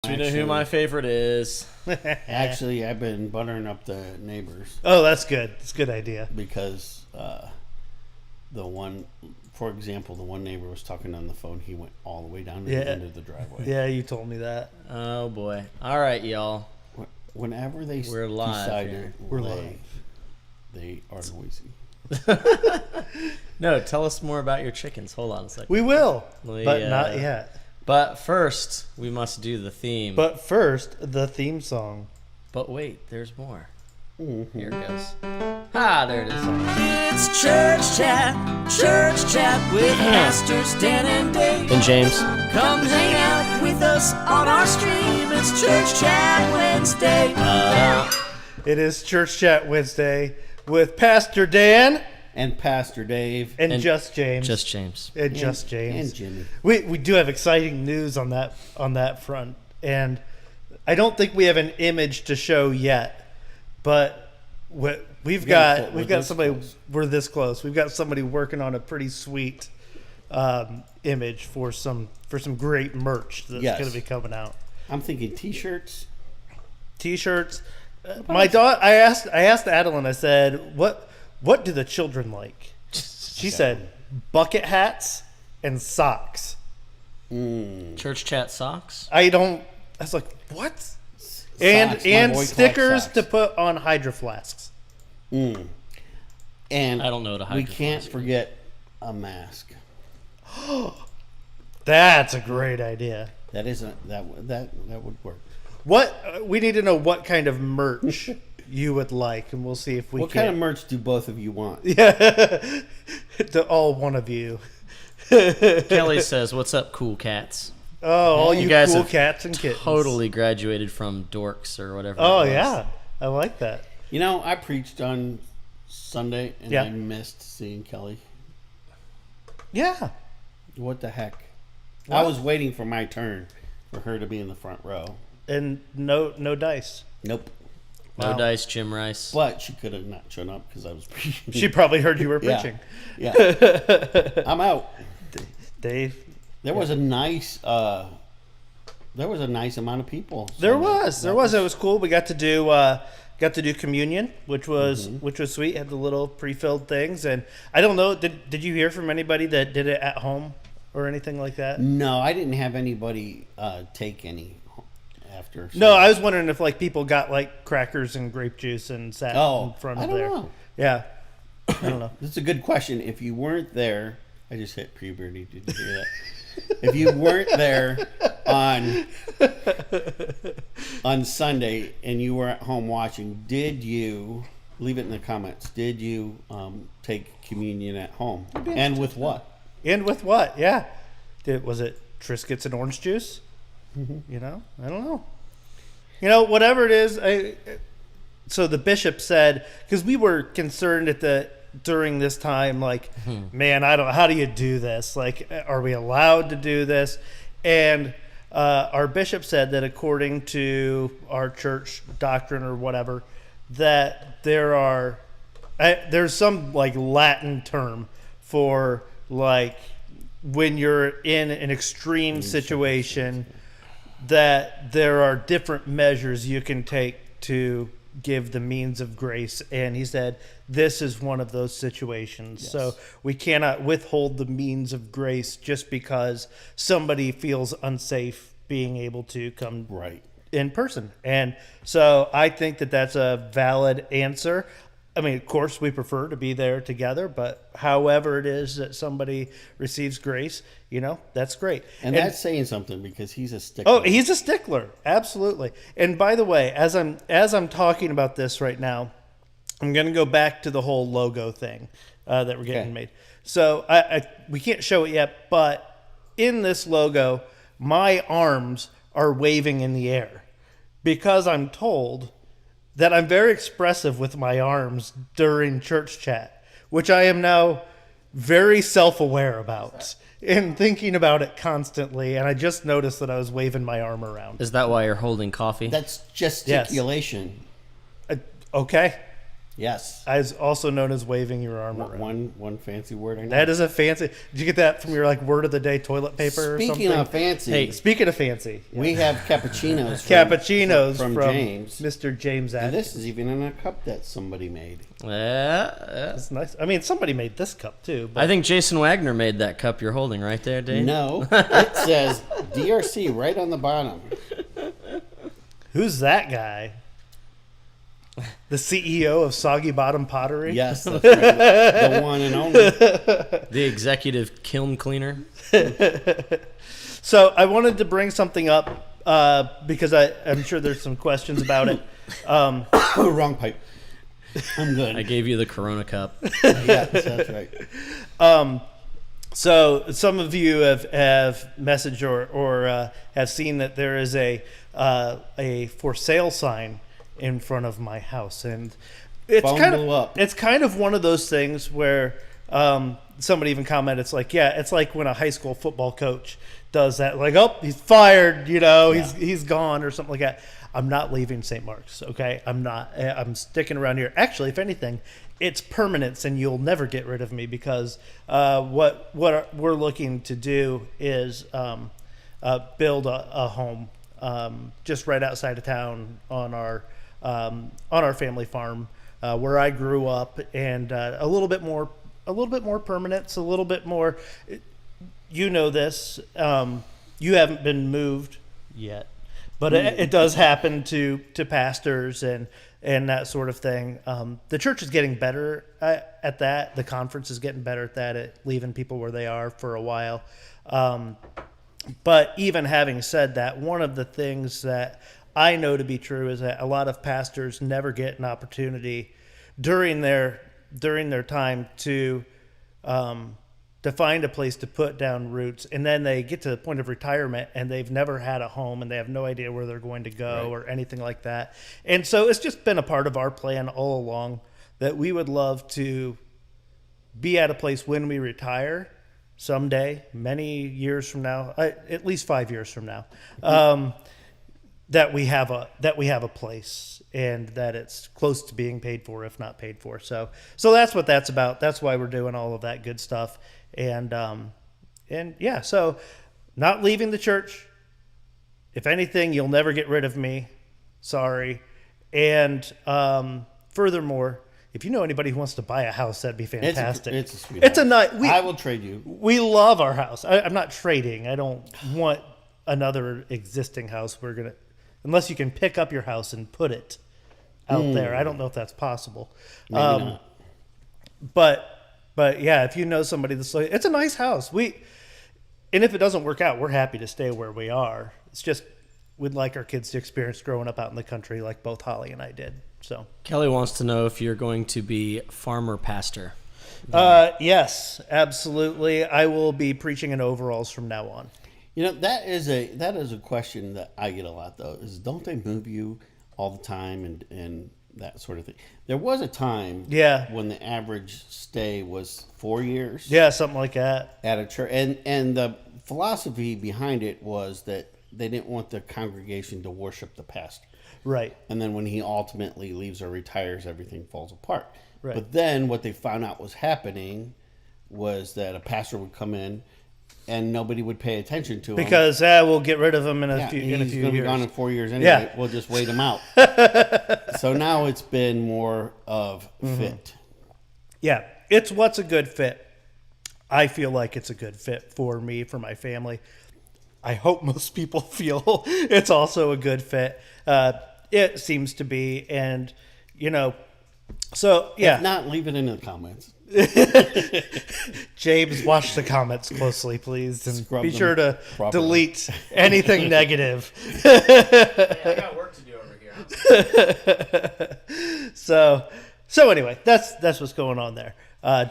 We know who my favorite is. Actually, I've been buttering up the neighbors. Oh, that's good. It's a good idea. Because the one, for example, the one neighbor was talking on the phone. He went all the way down to the end of the driveway. Yeah, you told me that. Oh, boy. All right, y'all. Whenever they We're live decide here. to We're lay, they are noisy. No, tell us more about your chickens. Hold on a second. We will, but not yet. But first, we must do the theme. But first, the theme song. But wait, there's more. Mm-hmm. Here it goes. Ah, there it is. It's Church Chat with Pastors Dan and Dave. And James. Come hang out with us on our stream. It's Church Chat Wednesday. It is Church Chat Wednesday with Pastor Dan And Pastor Dave. and Just James. Just James. And Just James. And Jimmy. We do have exciting news on that front, and I don't think we have an image to show yet, but we've got somebody. Close. We're this close. We've got somebody working on a pretty sweet image for some great merch that's going to be coming out. I'm thinking T-shirts. T-shirts. My daughter. I asked Adeline. I said, "What do the children like?" She said, "Bucket hats and socks." Church Chat socks? I was like, "What?" Socks. And My boy collects stickers socks. to put on hydro flasks. And I don't know what a we hydro can't flask is. forget a mask. That's a great idea. That isn't that would work. What we need to know what kind of merch you would like, and we'll see if we What can. kind of merch do both of you want? Yeah, to all one of you. Kelly says, "What's up, cool cats?" Oh, all you guys cool have cats and kittens. Totally graduated from dorks or whatever. Oh it was. yeah, I like that. You know, I preached on Sunday and Yeah. I missed seeing Kelly. Yeah. What the heck? I was waiting for my turn for her to be in the front row. And no dice. Nope. No Wow. dice, Jim Rice. But she could have not shown up because I was preaching. She probably heard you were Yeah. preaching. Yeah. I'm out. Dave. There was a nice amount of people. There Sunday. was. It was cool. We got to do communion, which was sweet. Had the little pre-filled things, and I don't know. Did you hear from anybody that did it at home or anything like that? No, I didn't have anybody take any after. No, I was wondering if like people got like crackers and grape juice and sat in front of I don't there. know. Yeah, I don't know. That's a good question. If you weren't there, I just hit puberty. Did you hear that? If you weren't there on Sunday and you were at home watching, did you leave it in the comments? Did you take communion at home? And with what? And with what? Yeah, was it Triscuits and orange juice? You know, I don't know. You know, whatever it is. So the bishop said, because we were concerned during this time, like, man, how do you do this? Like, are we allowed to do this? And our bishop said that according to our church doctrine or whatever, that there's some like Latin term for like when you're in an extreme situation, that there are different measures you can take to give the means of grace. And he said, this is one of those situations. Yes. So we cannot withhold the means of grace just because somebody feels unsafe being able to come Right. in person. And so I think that that's a valid answer. I mean, of course, we prefer to be there together, but however it is that somebody receives grace, you know, that's great. And that's saying something because he's a stickler. Oh, he's a stickler, absolutely. And by the way, as I'm talking about this right now, I'm going to go back to the whole logo thing that we're getting made. So we can't show it yet, but in this logo, my arms are waving in the air because I'm told that I'm very expressive with my arms during church chat, which I am now very self-aware about and thinking about it constantly. And I just noticed that I was waving my arm around. Is that why you're holding coffee? That's gesticulation. Okay. Yes. As also known as waving your arm around. One fancy word I know. That is a fancy. Did you get that from your like word of the day toilet paper or something? Speaking of fancy, Hey, Speaking of fancy, we have cappuccinos. from James. Mr. James And Atkins. this is even in a cup that somebody made. Yeah. That's nice. I mean, somebody made this cup too. But I think Jason Wagner made that cup you're holding right there, Dave. No, it says DRC right on the bottom. who's that guy? The CEO of Soggy Bottom Pottery? Yes, that's right. The one and only. The executive kiln cleaner. So I wanted to bring something up because I'm sure there's some questions about it. Wrong pipe. I'm good. I gave you the Corona cup. Yes, that's right. So some of you have messaged or have seen that there is a for sale sign in front of my house, and it's Phone blew up. it's kind of one of those things where somebody even commented, it's like when a high school football coach does that, like, oh, he's fired, he's gone or something like that. I'm not leaving St. Mark's, okay? I'm sticking around here. Actually, if anything, it's permanence, and you'll never get rid of me because what we're looking to do is build a home just right outside of town on our family farm where I grew up, and a little bit more permanence, a little bit more. You know this. You haven't been moved yet. But it does happen to pastors and that sort of thing. The church is getting better at that. The conference is getting better at that, at leaving people where they are for a while. But even having said that, one of the things that I know to be true is that a lot of pastors never get an opportunity during their time to find a place to put down roots, and then they get to the point of retirement and they've never had a home and they have no idea where they're going to go or anything like that. And so it's just been a part of our plan all along that we would love to be at a place when we retire someday, many years from now, at least 5 years from now, that we have a place and that it's close to being paid for, if not paid for. So that's what that's about. That's why we're doing all of that good stuff. And yeah, so not leaving the church. If anything, you'll never get rid of me. Sorry. And furthermore, if you know anybody who wants to buy a house, that'd be fantastic. It's a sweet It's house. a nice. I will trade you. We love our house. I'm not trading. I don't want another existing house. Unless you can pick up your house and put it out there. I don't know if that's possible. Maybe not. But yeah, if you know somebody that's like, it's a nice house. And if it doesn't work out, we're happy to stay where we are. It's just we'd like our kids to experience growing up out in the country like both Holly and I did. So Kelly wants to know if you're going to be farmer pastor. yes, absolutely. I will be preaching in overalls from now on. That is a question that I get a lot though. Is don't they move you all the time and that sort of thing? There was a time when the average stay was 4 years. Yeah, something like that. At a church, and the philosophy behind it was that they didn't want the congregation to worship the pastor. Right. And then when he ultimately leaves or retires, everything falls apart. Right. But then what they found out was happening was that a pastor would come in and nobody would pay attention to him. Because we'll get rid of him in a few he's years. going to be gone in 4 years anyway. Yeah. We'll just wait him out. So now it's been more of fit. Yeah, it's what's a good fit. I feel like it's a good fit for me, for my family. I hope most people feel it's also a good fit. It seems to be, and so yeah. If not, leave it in the comments. James, watch the comments closely, please, and Scrub be them sure to properly. delete anything negative. I got work to do over here. So anyway, that's what's going on there.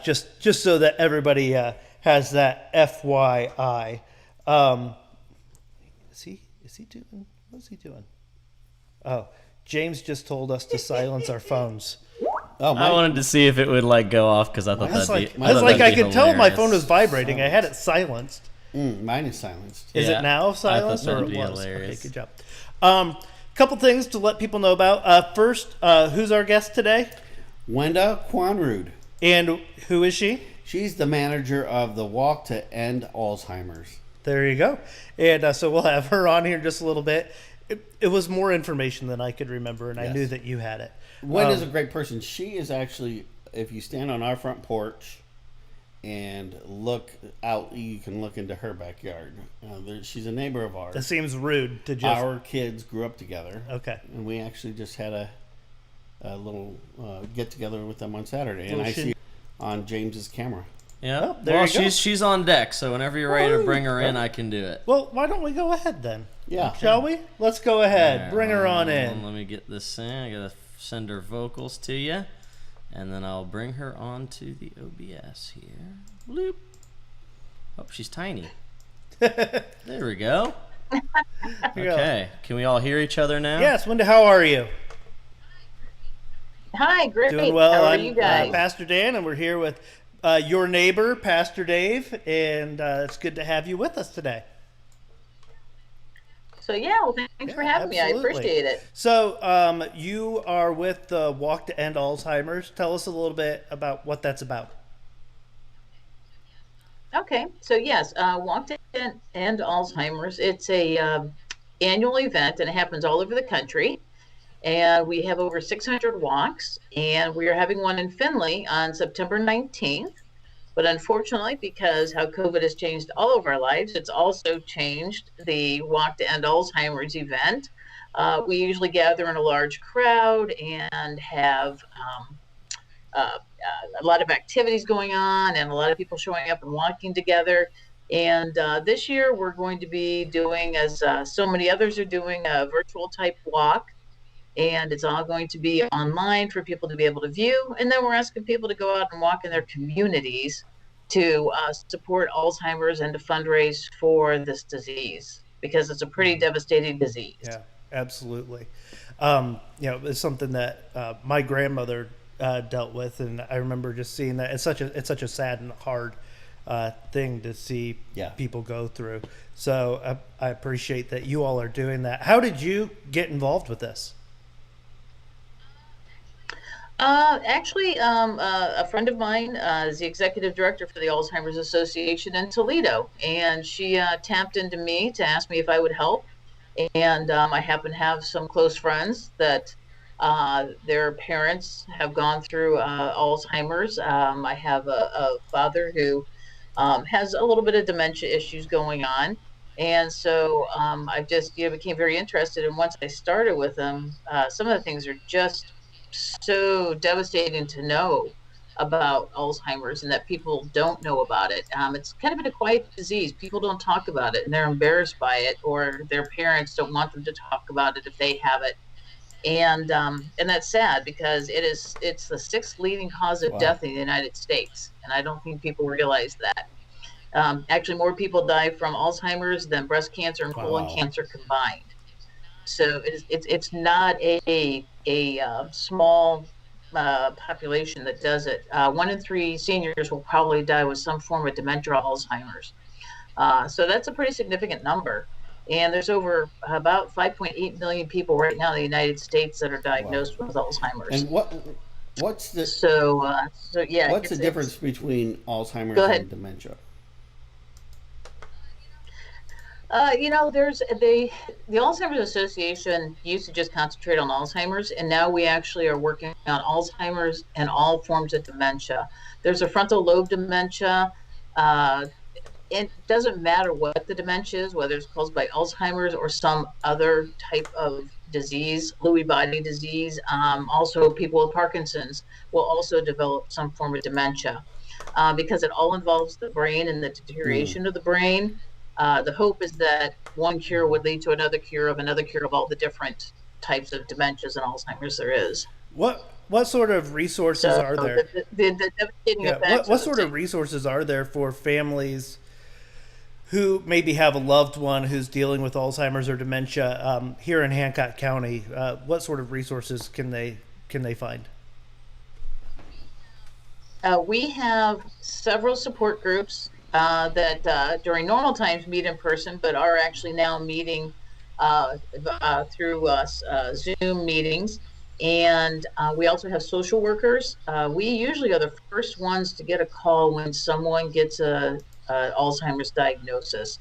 Just so that everybody has that FYI. Is he doing? What's he doing? Oh, James just told us to silence our phones. Oh, I wanted to see if it would go off because I thought That's that'd be. I could tell my phone was vibrating. I had it silenced. mine is silenced. Is it now silenced or that'd it be was? hilarious. Okay, good job. Couple things to let people know about. First, who's our guest today? Wenda Quanrud. And who is she? She's the manager of the Walk to End Alzheimer's. There you go. And so we'll have her on here in just a little bit. It was more information than I could remember, and I knew that you had it. Wenda's a great person. She is actually, if you stand on our front porch and look out, you can look into her backyard. She's a neighbor of ours. That seems rude to just... Our kids grew up together. Okay. And we actually just had a little get-together with them on Saturday. And I see on James's camera. Yeah. Well, she's on deck, so whenever you're ready to bring her in, I can do it. Well, why don't we go ahead then? Yeah. Shall we? Let's go ahead. Bring her on in. Let me get this in. I gotta send her vocals to you, and then I'll bring her on to the OBS here. Bloop. Oh, she's tiny. There we go. Okay. Can we all hear each other now? Yes. Wenda, how are you? Hi, great. Doing well. How are I'm you guys? Pastor Dan, and we're here with your neighbor, Pastor Dave, and it's good to have you with us today. So well, thanks for having me. I appreciate it. So you are with the Walk to End Alzheimer's. Tell us a little bit about what that's about. Okay, so yes, Walk to End Alzheimer's. It's a annual event, and it happens all over the country. And we have over 600 walks, and we are having one in Findlay on September 19th. But unfortunately, because how COVID has changed all of our lives, it's also changed the Walk to End Alzheimer's event. We usually gather in a large crowd and have a lot of activities going on and a lot of people showing up and walking together. And this year we're going to be doing, as so many others are doing, a virtual type walk. And it's all going to be online for people to be able to view. And then we're asking people to go out and walk in their communities to support Alzheimer's and to fundraise for this disease, because it's a pretty devastating disease. Yeah, absolutely. It's something that my grandmother dealt with, and I remember just seeing that. It's such a sad and hard thing to see people go through. So I appreciate that you all are doing that. How did you get involved with this? Actually, a friend of mine is the executive director for the Alzheimer's Association in Toledo, and she tapped into me to ask me if I would help. And I happen to have some close friends that their parents have gone through Alzheimer's. I have a father who has a little bit of dementia issues going on. And so I just became very interested. And once I started with them, some of the things are just so devastating to know about Alzheimer's, and that people don't know about it. It's kind of been a quiet disease. People don't talk about it, and they're embarrassed by it, or their parents don't want them to talk about it if they have it. And that's sad, because it's the 6th leading cause of death in the United States, and I don't think people realize that. Actually, more people die from Alzheimer's than breast cancer and colon cancer combined. So it's not a small population that does it. 1 in 3 seniors will probably die with some form of dementia or Alzheimer's. So that's a pretty significant number. And there's over about 5.8 million people right now in the United States that are diagnosed with Alzheimer's. And what's the what's the difference between Alzheimer's and dementia? There's the Alzheimer's Association used to just concentrate on Alzheimer's, and now we actually are working on Alzheimer's and all forms of dementia. There's a frontal lobe dementia. It doesn't matter what the dementia is, whether it's caused by Alzheimer's or some other type of disease, Lewy body disease. Also, people with Parkinson's will also develop some form of dementia because it all involves the brain and the deterioration of the brain. The hope is that one cure would lead to another cure of all the different types of dementias and Alzheimer's there is. What sort of resources are there? The devastating effects. What sort of resources are there for families who maybe have a loved one who's dealing with Alzheimer's or dementia here in Hancock County? What sort of resources can they find? We have several support groups that during normal times meet in person, but are actually now meeting through Zoom meetings. And we also have social workers. We usually are the first ones to get a call when someone gets a Alzheimer's diagnosis,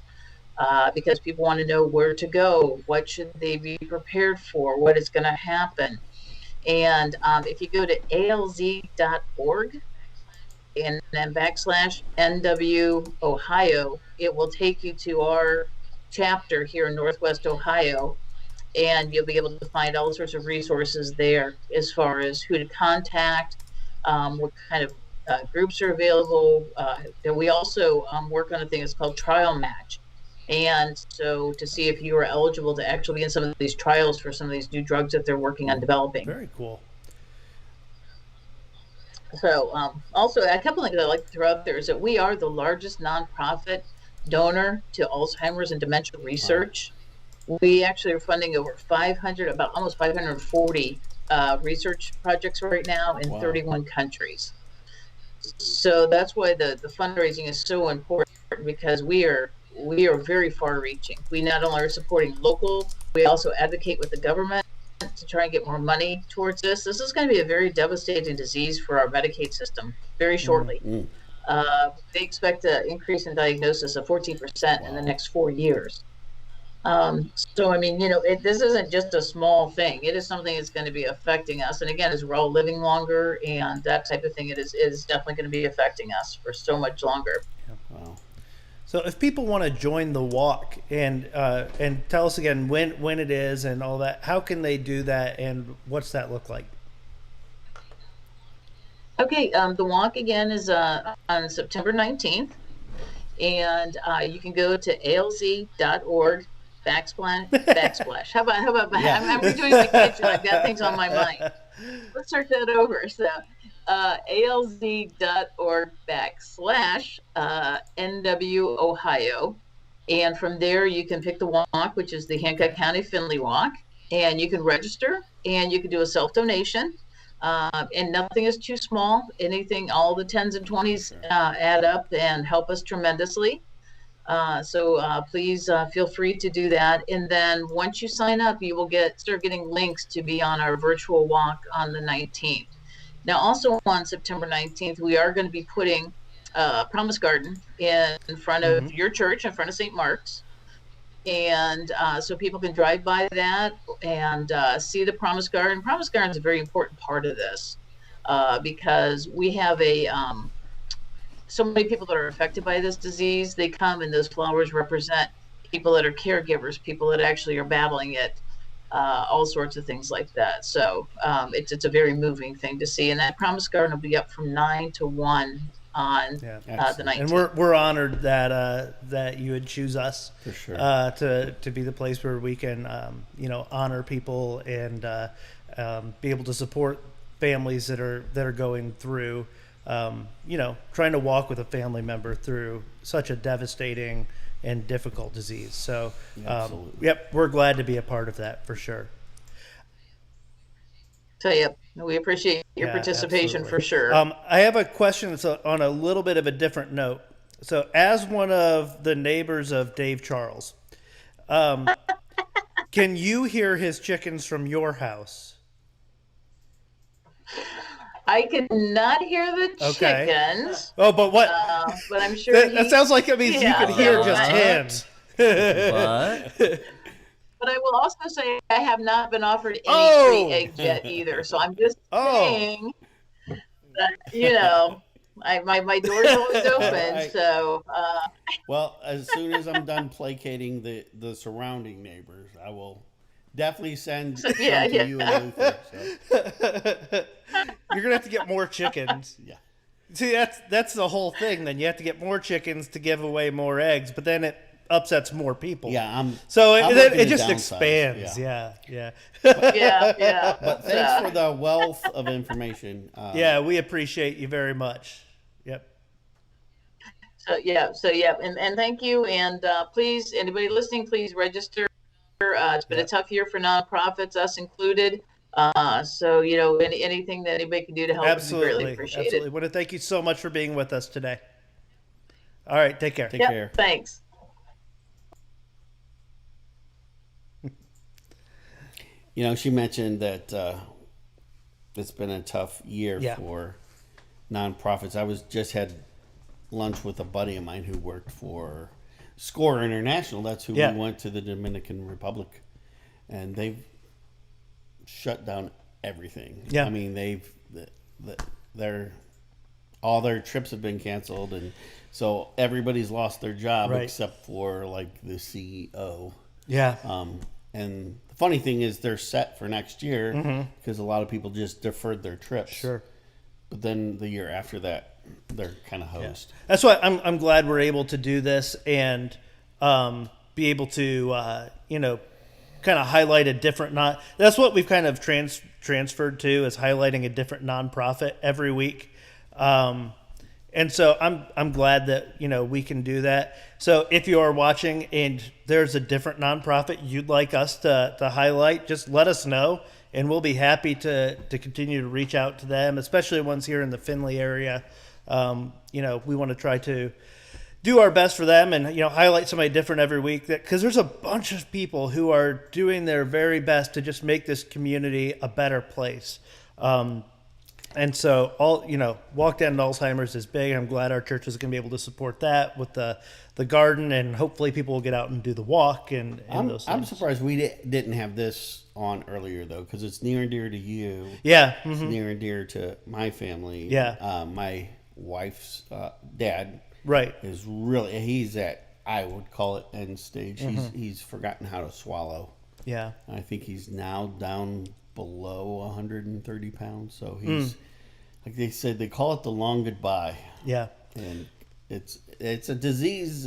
because people want to know where to go, what should they be prepared for, what is going to happen. And if you go to alz.org and then backslash NW Ohio, it will take you to our chapter here in Northwest Ohio, and you'll be able to find all sorts of resources there as far as who to contact, what kind of groups are available. We also work on a thing that's called Trial Match. And so to see if you are eligible to actually be in some of these trials for some of these new drugs that they're working on developing. Very cool. So also a couple of things I'd like to throw out there is that we are the largest nonprofit donor to Alzheimer's and dementia research. We actually are funding over 500, about almost 540 research projects right now in 31 countries. So that's why the fundraising is so important, because we are very far reaching. We not only are supporting local, we also advocate with the government to try and get more money towards this. This is going to be a very devastating disease for our Medicaid system very shortly. They expect an increase in diagnosis of 14% in the next 4 years. So, I mean, this isn't just a small thing. It is something that's going to be affecting us. And again, as we're all living longer and that type of thing, it is definitely going to be affecting us for so much longer. Wow. So if people want to join the walk and tell us again when it is and all that, how can they do that and what's that look like? Okay, the walk again is on September 19th, and you can go to alz.org backsplash. How about Yeah. I'm redoing my kitchen. I've got things on my mind. Let's start that over. So alz.org backslash NW Ohio. And from there, you can pick the walk, which is the Hancock County Finley Walk, and you can register and you can do a self-donation. And nothing is too small. Anything, all the 10s and 20s add up and help us tremendously. So please feel free to do that. And then once you sign up, you will start getting links to be on our virtual walk on the 19th. Now, also on September 19th, we are going to be putting Promise Garden in front of your church, in front of St. Mark's. And so people can drive by that and see the Promise Garden. Promise Garden is a very important part of this because we have so many people that are affected by this disease. They come, and those flowers represent people that are caregivers, people that actually are battling it, all sorts of things like that. So it's a very moving thing to see. And that Promise Garden will be up from 9 to 1 on the 19th. And we're honored that you would choose us for sure to be the place where we can honor people and be able to support families that are going through trying to walk with a family member through such a devastating and difficult disease. So we're glad to be a part of that for sure. So we appreciate your participation for sure. I have a question that's on a little bit of a different note. So as one of the neighbors of Dave Charles, can you hear his chickens from your house? I cannot hear the chickens. Oh, but what? But I'm sure that sounds like it means you can hear just him. What? But I will also say I have not been offered any free eggs yet either. So I'm just saying that, my door's always open. So. Well, as soon as I'm done placating the surrounding neighbors, I will definitely send some to you and Luther. So. You're gonna have to get more chickens. Yeah. See, that's the whole thing. Then you have to get more chickens to give away more eggs, but then it upsets more people. Yeah, it just downsize. expands. Yeah. But thanks for the wealth of information. We appreciate you very much. Yep. So and thank you. And please, anybody listening, please register. It's been a tough year for nonprofits, us included. So anything that anybody can do to help is greatly appreciated. Absolutely. I want to thank you so much for being with us today. All right, take care. Take care. Thanks. She mentioned that it's been a tough year Yeah. for nonprofits. I just had lunch with a buddy of mine who worked for SCORE International. That's who Yeah. we went to the Dominican Republic, and they've shut down everything. Yeah. I mean, all their trips have been canceled, and so everybody's lost their job Right. except for like the CEO. Yeah. And the funny thing is, they're set for next year because a lot of people just deferred their trips. Sure. But then the year after that, they're kind of host. That's why I'm glad we're able to do this and be able to kind of highlight a different that's what we've kind of transferred to, is highlighting a different nonprofit every week. And so I'm glad that we can do that. So if you are watching and there's a different nonprofit you'd like us to highlight, just let us know. And we'll be happy to continue to reach out to them, especially ones here in the Findlay area. We want to try to do our best for them and, highlight somebody different every week. Because there's a bunch of people who are doing their very best to just make this community a better place. And so Walk Down to Alzheimer's is big. I'm glad our church is going to be able to support that with the garden, and hopefully people will get out and do the walk and those things. I'm surprised we didn't have this on earlier, though, because it's near and dear to you. Yeah. It's near and dear to my family. Yeah. My wife's dad Right. is really, he's at, I would call it, end stage. He's forgotten how to swallow. Yeah. I think he's now down below 130 pounds. So he's, like they said, they call it the long goodbye. Yeah. And it's a disease.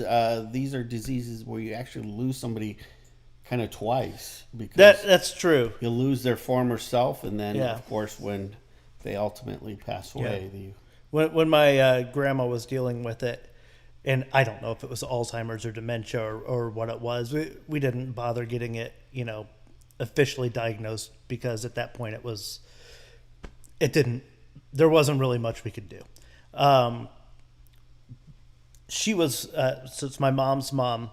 These are diseases where you actually lose somebody kind of twice, because That's true. you lose their former self, and then Yeah. of course when they ultimately pass away, When my grandma was dealing with it, and I don't know if it was Alzheimer's or dementia or what it was, we didn't bother getting it, officially diagnosed, because at that point there wasn't really much we could do. She was, so it's my mom's mom.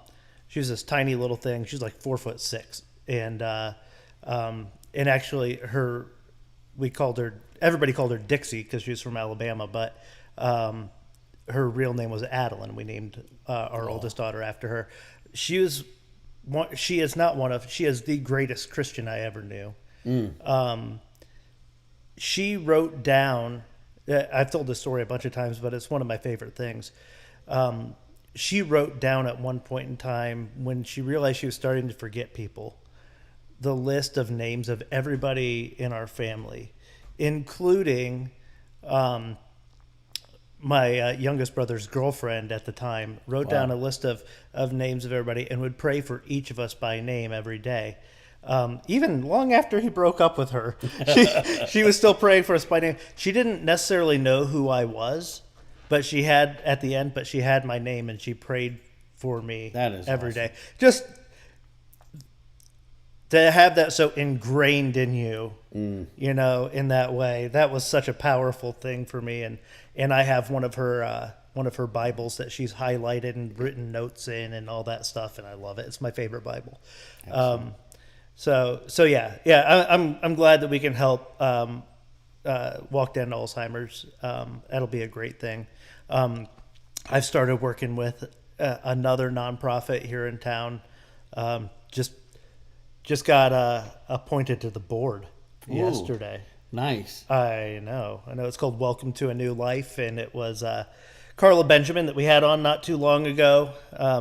She was this tiny little thing. She was like 4'6", and actually everybody called her Dixie because she was from Alabama, but her real name was Adeline. We named our oldest daughter after her. She is the greatest Christian I ever knew. She wrote down, I've told this story a bunch of times, but it's one of my favorite things. She wrote down at one point in time, when she realized she was starting to forget people, the list of names of everybody in our family, including my youngest brother's girlfriend at the time, wrote down a list of names of everybody and would pray for each of us by name every day. Even long after he broke up with her, she was still praying for us by name. She didn't necessarily know who I was, but she had my name, and she prayed for me every day. Just to have that so ingrained in you, in that way, that was such a powerful thing for me. And I have one of her Bibles that she's highlighted and written notes in and all that stuff, and I love it. It's my favorite Bible. So I'm glad that we can help Walk Down to Alzheimer's. That'll be a great thing. I've started working with another nonprofit here in town. Just got appointed to the board yesterday. Nice. I know. It's called Welcome to a New Life, and it was Carla Benjamin that we had on not too long ago.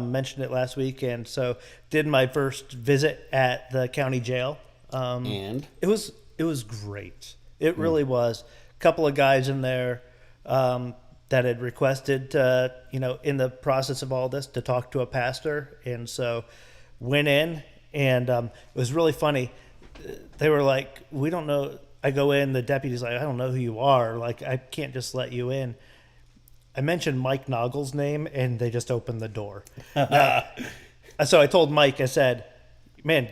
Mentioned it last week, and so did my first visit at the county jail. And it was great. It really was. A couple of guys in there that had requested, in the process of all this, to talk to a pastor, and so went in, and it was really funny. They were like, "We don't know." I go in, the deputy's like, "I don't know who you are. Like, I can't just let you in." I mentioned Mike Noggle's name, and they just opened the door. So I told Mike, I said, "Man,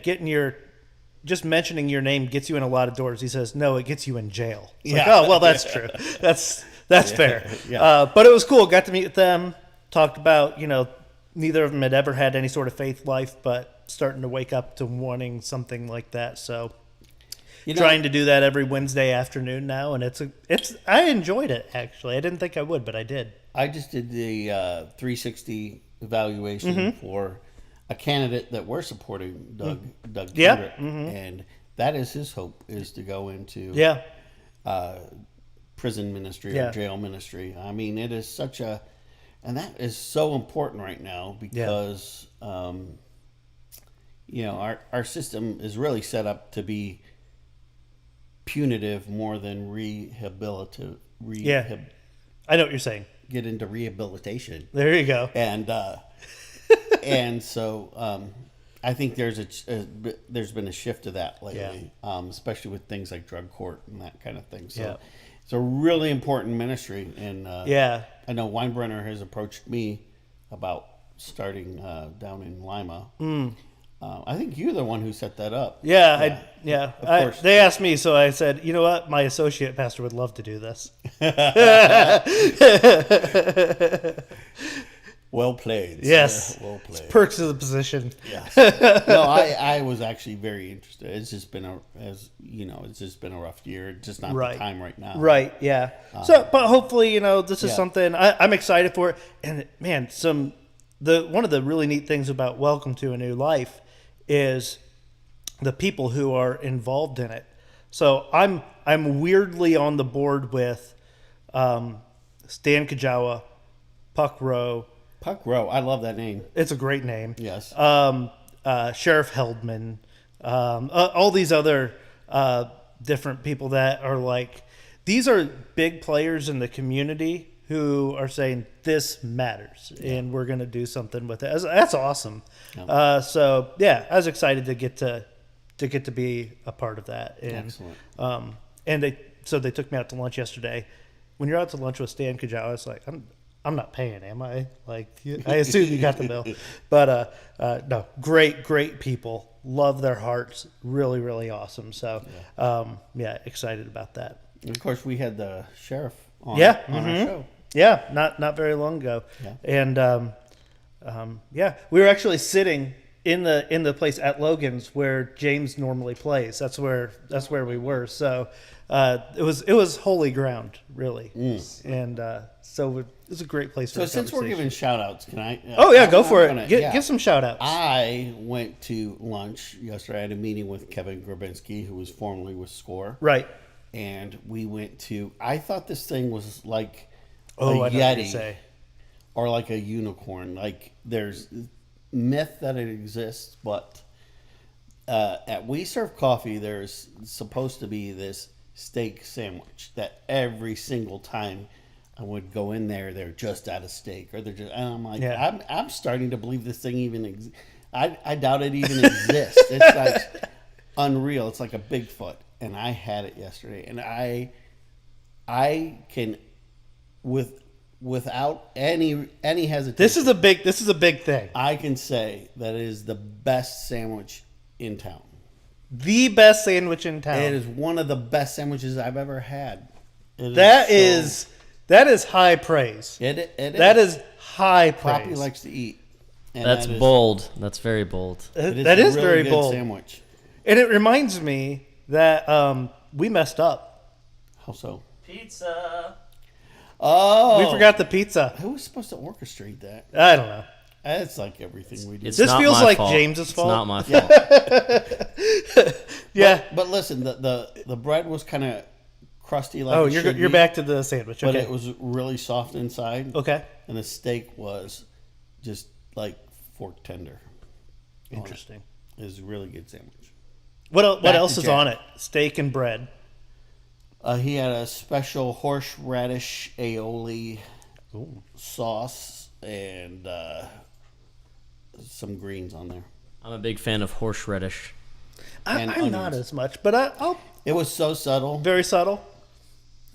just mentioning your name gets you in a lot of doors." He says, "No, it gets you in jail." It's like, oh, well, that's true. That's fair. Yeah. But it was cool. Got to meet with them, talked about, neither of them had ever had any sort of faith life, but starting to wake up to wanting something like that. So trying to do that every Wednesday afternoon now, and I enjoyed it actually. I didn't think I would, but I did. I just did the 360 evaluation for a candidate that we're supporting, Doug Kendrick, and that is his hope, is to go into prison ministry or jail ministry. I mean, it is such a, and that is so important right now because our system is really set up to be punitive more than rehabilitative. I know what you're saying. Get into rehabilitation. There you go. And and so I think there's been a shift to that lately, especially with things like drug court and that kind of thing. So it's a really important ministry. And I know Weinbrenner has approached me about starting down in Lima. I think you're the one who set that up. Of course. They asked me, so I said, you know what? My associate pastor would love to do this. Well played. Yes. Well played. It's perks of the position. Yes. No, I was actually very interested. It's just been a rough year. It's just not the time right now. Right. Yeah. But hopefully, this is something I'm excited for it. And man, one of the really neat things about Welcome to a New Life is the people who are involved in it. So I'm weirdly on the board with Stan Kajawa, Puck Rowe. Puck Rowe, I love that name. It's a great name. Yes. Sheriff Heldman, all these other different people that are like, these are big players in the community who are saying this matters and we're going to do something with it. That's awesome. I was excited to get to be a part of that. And, excellent. And they took me out to lunch yesterday. When you're out to lunch with Stan Kajawa, it's like, I'm not paying, am I? Like, I assume you got the bill. But no, great people. Love their hearts. Really, really awesome. So, excited about that. And of course, we had the sheriff on our show. Yeah, not very long ago. Yeah. And we were actually sitting in the place at Logan's where James normally plays. That's where we were. So it was holy ground, really. And so it was a great place. So since we're giving shout outs, can I? Go for it. Give some shout outs. I went to lunch yesterday. I had a meeting with Kevin Grabinski, who was formerly with SCORE. Right. And we went to. I thought this thing was like a Yeti. Yeti or like a unicorn. Like there's myth that it exists, but at We Serve Coffee, there's supposed to be this steak sandwich that every single time I would go in there, they're just out of steak, or they're just. And I'm like, I'm starting to believe this thing even exists. I doubt it even exists. It's like unreal. It's like a Bigfoot, and I had it yesterday, and I can without any hesitation. This is a big thing. I can say that it is the best sandwich in town. The best sandwich in town. It is one of the best sandwiches I've ever had. That is high praise. That is high praise. Poppy likes to eat. That's bold. That's very bold. That is really very good bold. Sandwich. And it reminds me that we messed up. How so? Pizza. Oh, We forgot the pizza. Who was supposed to orchestrate that? I don't know. It's like everything we do. This feels like James's fault. It's not my fault. Yeah. But listen, the bread was kind of crusty like you're back to the sandwich. Okay. But it was really soft inside. Okay. And the steak was just like fork tender. Interesting. It was a really good sandwich. What else is on it? Steak and bread. He had a special horseradish aioli sauce and some greens on there. I'm a big fan of horseradish. I'm not as much, but I'll. It was so subtle. Very subtle.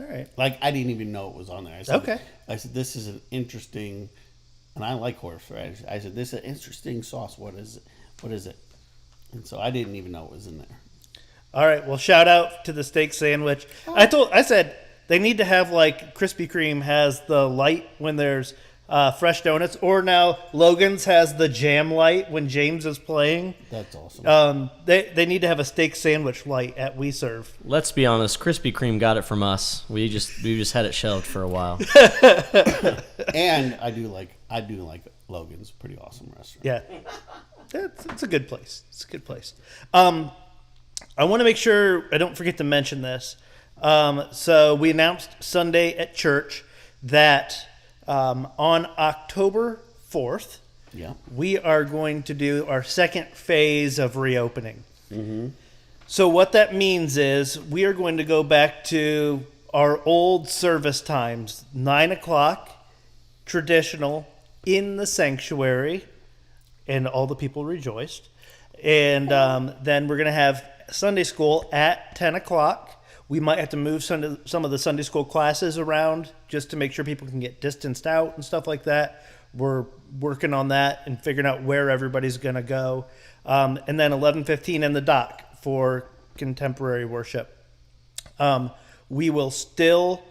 All right. Like, I didn't even know it was on there. I said, this is an interesting, and I like horseradish. I said, this is an interesting sauce. What is it? And so I didn't even know it was in there. All right. Well, shout out to the steak sandwich. I said they need to have like Krispy Kreme has the light when there's fresh donuts. Or now Logan's has the jam light when James is playing. That's awesome. They need to have a steak sandwich light at We Serve. Let's be honest, Krispy Kreme got it from us. We just had it shelved for a while. And I do like Logan's. Pretty awesome restaurant. Yeah, it's a good place. It's a good place. I want to make sure I don't forget to mention this. So we announced Sunday at church that on October 4th, we are going to do our second phase of reopening. Mm-hmm. So what that means is we are going to go back to our old service times, 9 o'clock, traditional, in the sanctuary, and all the people rejoiced. And then we're going to have Sunday school at 10 o'clock. We might have to move some of the Sunday school classes around just to make sure people can get distanced out and stuff like that. We're working on that and figuring out where everybody's going to go. And then 11:15 in the dock for contemporary worship. We will still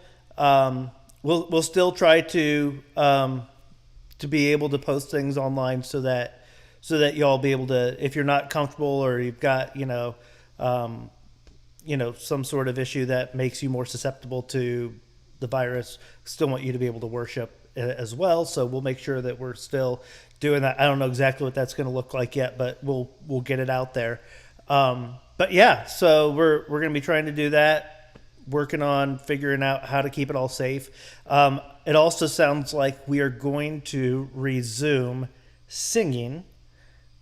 we'll still try to be able to post things online so that y'all be able to, if you're not comfortable or you've got some sort of issue that makes you more susceptible to the virus, still want you to be able to worship as well. So we'll make sure that we're still doing that. I don't know exactly what that's going to look like yet, but we'll get it out there. But yeah, so we're going to be trying to do that, working on figuring out how to keep it all safe. It also sounds like we are going to resume singing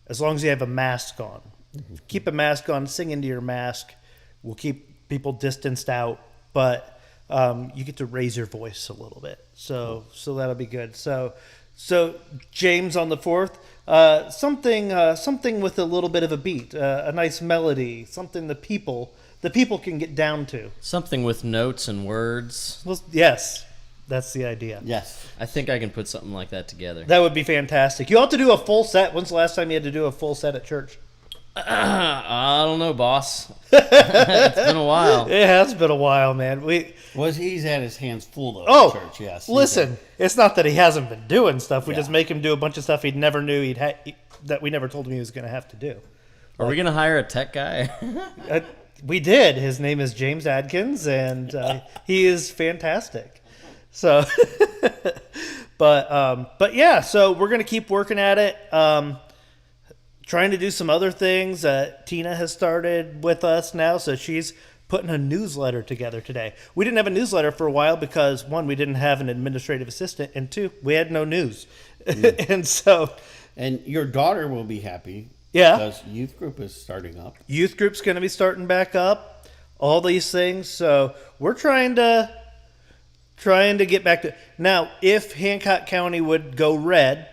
as long as you have a mask on. Mm-hmm. Keep a mask on, sing into your mask. We'll keep people distanced out, but you get to raise your voice a little bit. So that'll be good. So James on the 4th, something with a little bit of a beat, a nice melody, something the people can get down to. Something with notes and words. Well, yes, that's the idea. Yes. I think I can put something like that together. That would be fantastic. You ought to do a full set. When's the last time you had to do a full set at church? I don't know, boss. It's been a while. It has been a while, man. He's had his hands full though. Oh, at church, yes. Listen, it's not that he hasn't been doing stuff. We just make him do a bunch of stuff he never knew that we never told him he was going to have to do. Are we going to hire a tech guy? We did. His name is James Adkins, and he is fantastic. So, but yeah. So we're going to keep working at it. Trying to do some other things. Tina has started with us now, so she's putting a newsletter together today. We didn't have a newsletter for a while because, one, we didn't have an administrative assistant, and two, we had no news. And your daughter will be happy. Yeah. Because youth group is starting up. Youth group's going to be starting back up. All these things. So we're trying to get back to... Now, if Hancock County would go red...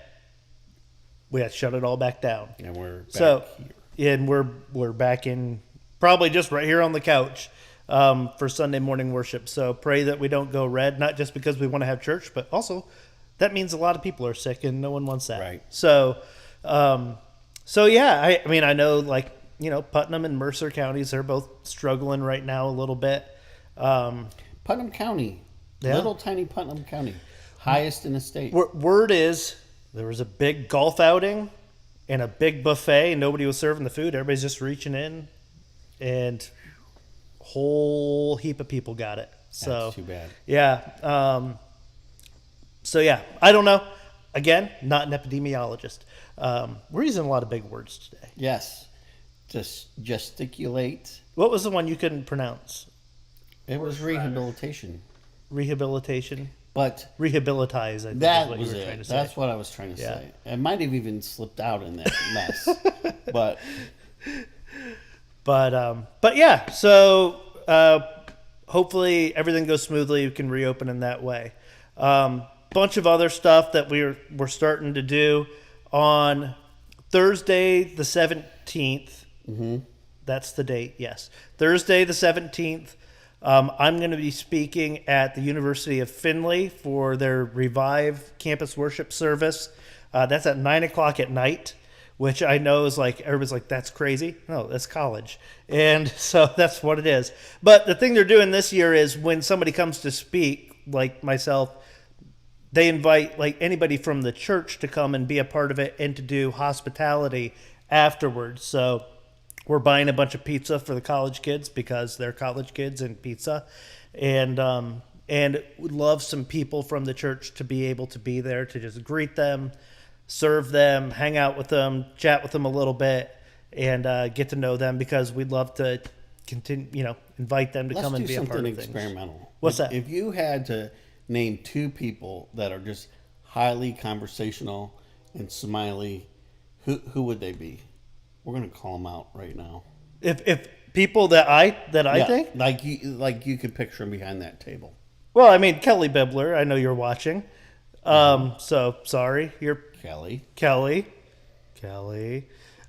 We had to shut it all back down. And we're back here. And we're back in, probably just right here on the couch for Sunday morning worship. So pray that we don't go red, not just because we want to have church, but also that means a lot of people are sick and no one wants that. Right. So yeah, I mean, I know Putnam and Mercer counties are both struggling right now a little bit. Putnam County, little tiny Putnam County, highest in the state. Word is... There was a big golf outing and a big buffet. Nobody was serving the food. Everybody's just reaching in, and a whole heap of people got it. So that's too bad. Yeah. So yeah, I don't know. Again, not an epidemiologist. We're using a lot of big words today. Yes. Just gesticulate. What was the one you couldn't pronounce? It was rehabilitation. Rehabilitation. But rehabilitize, I think that is what was you were trying to it. say. That's what I was trying to say. It might have even slipped out in that mess. But yeah. So hopefully everything goes smoothly. We can reopen in that way. Bunch of other stuff that we're starting to do on Thursday the 17th. Mm-hmm. That's the date. Yes, Thursday the 17th. I'm going to be speaking at the University of Findlay for their Revive campus worship service. That's at 9 o'clock at night, which I know is like, everybody's like, that's crazy. No, that's college. And so that's what it is. But the thing they're doing this year is when somebody comes to speak, like myself, they invite like anybody from the church to come and be a part of it and to do hospitality afterwards. So we're buying a bunch of pizza for the college kids because they're college kids and pizza, and would love some people from the church to be able to be there to just greet them, serve them, hang out with them, chat with them a little bit, and get to know them, because we'd love to continue, invite them to come and be a part of things. Experimental. What's that? If you had to name 2 people that are just highly conversational and smiley, who would they be? We're gonna call them out right now. If people that I think, like you could picture them behind that table. well, I mean Kelly Bibler. I know you're watching. So sorry, you're Kelly.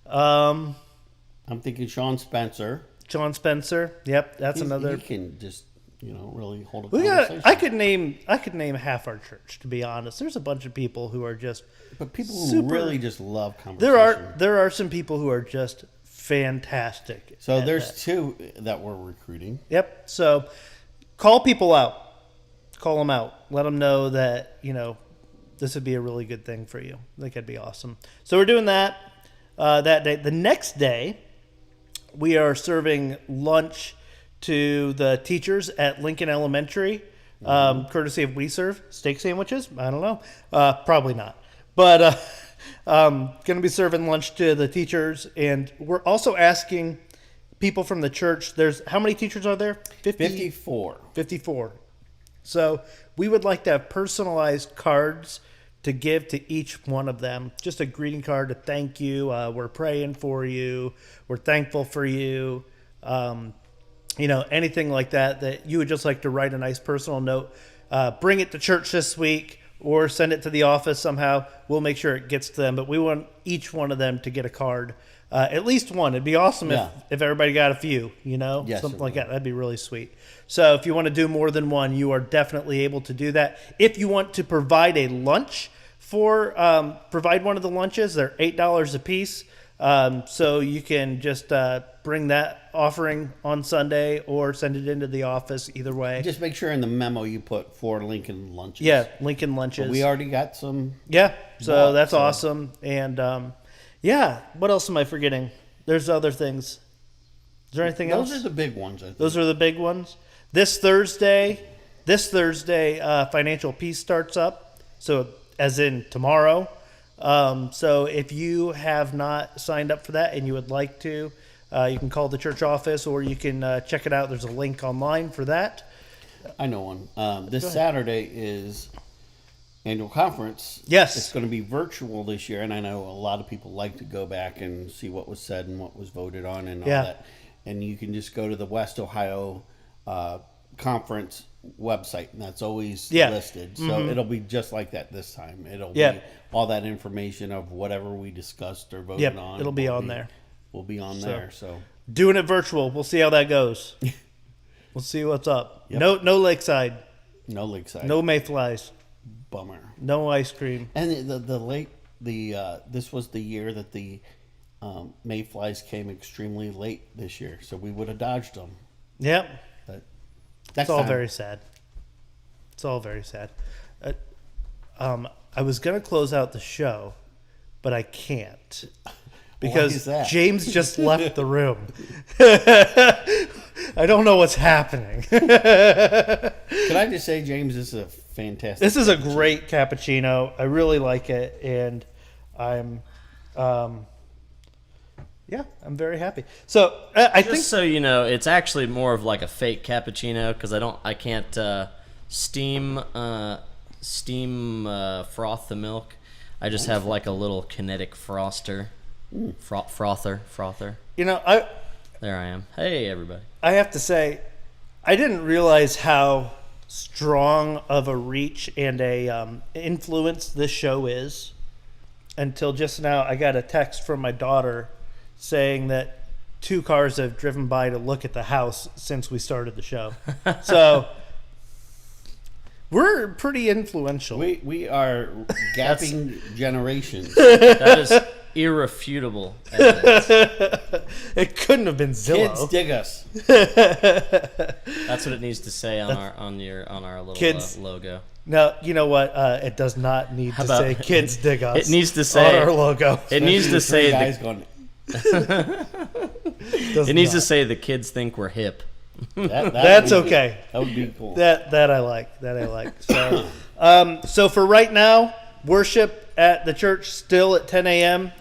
I'm thinking Sean Spencer. John Spencer. Yep, that's another. He can just really hold a conversation. I could name half our church, to be honest. There's a bunch of people who are just, but people who really just love conversation. There are some people who are just fantastic. So there's 2 that we're recruiting. Yep. So call people out. Call them out. Let them know that this would be a really good thing for you. I think that'd be awesome. So we're doing that that day. The next day, we are serving lunch to the teachers at Lincoln Elementary, courtesy of We Serve. Steak sandwiches? I don't know. Probably not. But going to be serving lunch to the teachers, and we're also asking people from the church. There's how many teachers are there? 54. 54. So we would like to have personalized cards to give to each one of them. Just a greeting card to thank you. We're praying for you. We're thankful for you. Anything like that you would just like to write a nice personal note. Bring it to church this week or send it to the office somehow. We'll make sure it gets to them. But we want each one of them to get a card. At least one. It'd be awesome if everybody got a few, Yes, something like that. That'd be really sweet. So if you want to do more than one, you are definitely able to do that. If you want to provide a lunch provide one of the lunches, they're $8 a piece. So you can just bring that offering on Sunday or send it into the office, either way. Just make sure in the memo you put 4 Lincoln lunches. Yeah, Lincoln lunches. But we already got some. Yeah, so that's awesome. And what else am I forgetting? There's other things. Is there anything else? Those are the big ones, I think. Those are the big ones. This Thursday, Financial Peace starts up. So as in tomorrow. So if you have not signed up for that and you would like to, you can call the church office or you can check it out. There's a link online for that. I know one. This Saturday is annual conference. Yes. It's going to be virtual this year, and I know a lot of people like to go back and see what was said and what was voted on and all that. And you can just go to the West Ohio conference website, and that's always listed. So it'll be just like that this time. It'll be all that information of whatever we discussed or voted on. It'll be on there. We'll be on there. So doing it virtual. We'll see how that goes. We'll see what's up. Yep. No lakeside. No lakeside. No mayflies. Bummer. No ice cream. And this was the year that the mayflies came extremely late this year, so we would have dodged them. Yep. But it's all very sad. It's all very sad. I was going to close out the show, but I can't. Because James just left the room. I don't know what's happening. Can I just say, James, this is a fantastic This is a great cappuccino. I really like it, and I'm very happy. So I think, so you know, it's actually more of like a fake cappuccino because I can't steam froth the milk. I just have like a little kinetic froster, frother. You know, there I am. Hey, everybody. I have to say, I didn't realize how strong of a reach and a influence this show is until just now. I got a text from my daughter saying that 2 cars have driven by to look at the house since we started the show. So we're pretty influential. We are gapping generations. That is irrefutable evidence. It couldn't have been Zillow. Kids dig us. That's what it needs to say on our little kids, logo. No, you know what? It does not need to say "Kids Dig Us." It needs to say on our logo. It needs to say guys going. It needs to say the kids think we're hip. That's okay. That would be cool. That I like. That I like. So, so for right now, worship at the church still at 10 a.m.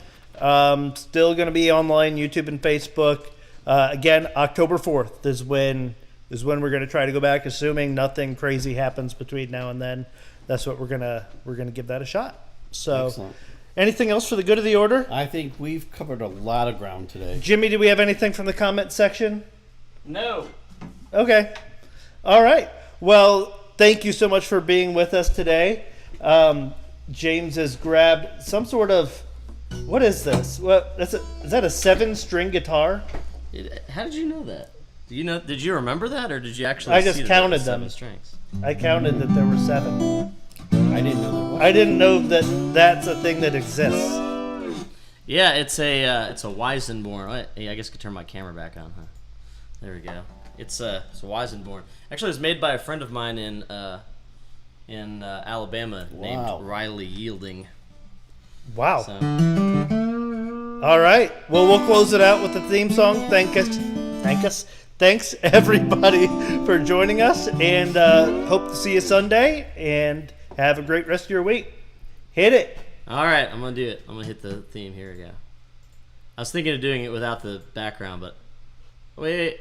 Still going to be online, YouTube and Facebook. Again, October 4th is when we're going to try to go back, assuming nothing crazy happens between now and then. That's what we're gonna give that a shot. So, excellent. Anything else for the good of the order? I think we've covered a lot of ground today. Jimmy, do we have anything from the comment section? No. Okay. All right. Well, thank you so much for being with us today. James has grabbed some sort of, what is this? Is that a 7-string guitar? How did you know that? Did you remember that, or did you actually? I just see counted that them. 7 strings? I counted that there were 7. I didn't know there was. I didn't know that that's a thing that exists. Yeah, it's a Weisenborn. Hey, I guess I could turn my camera back on, huh? There we go. It's a Weisenborn. Actually, it was made by a friend of mine in Alabama named Riley Yielding. Wow. So. All right. Well, we'll close it out with the theme song. Thanks everybody for joining us, and hope to see you Sunday. And have a great rest of your week. Hit it. All right, I'm gonna do it. I'm gonna hit the theme. Here we go. I was thinking of doing it without the background, but wait.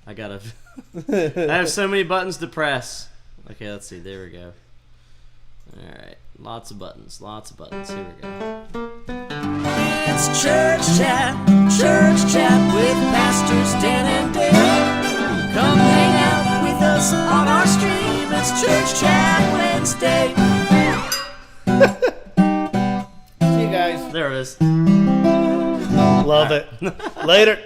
I have so many buttons to press. Okay, let's see. There we go. All right, lots of buttons. Here we go. It's Church Chat with Pastors Dan and Dave. Come hang out with us on our stream. It's Church Chat Wednesday. See you guys. There it is. Love it. Later.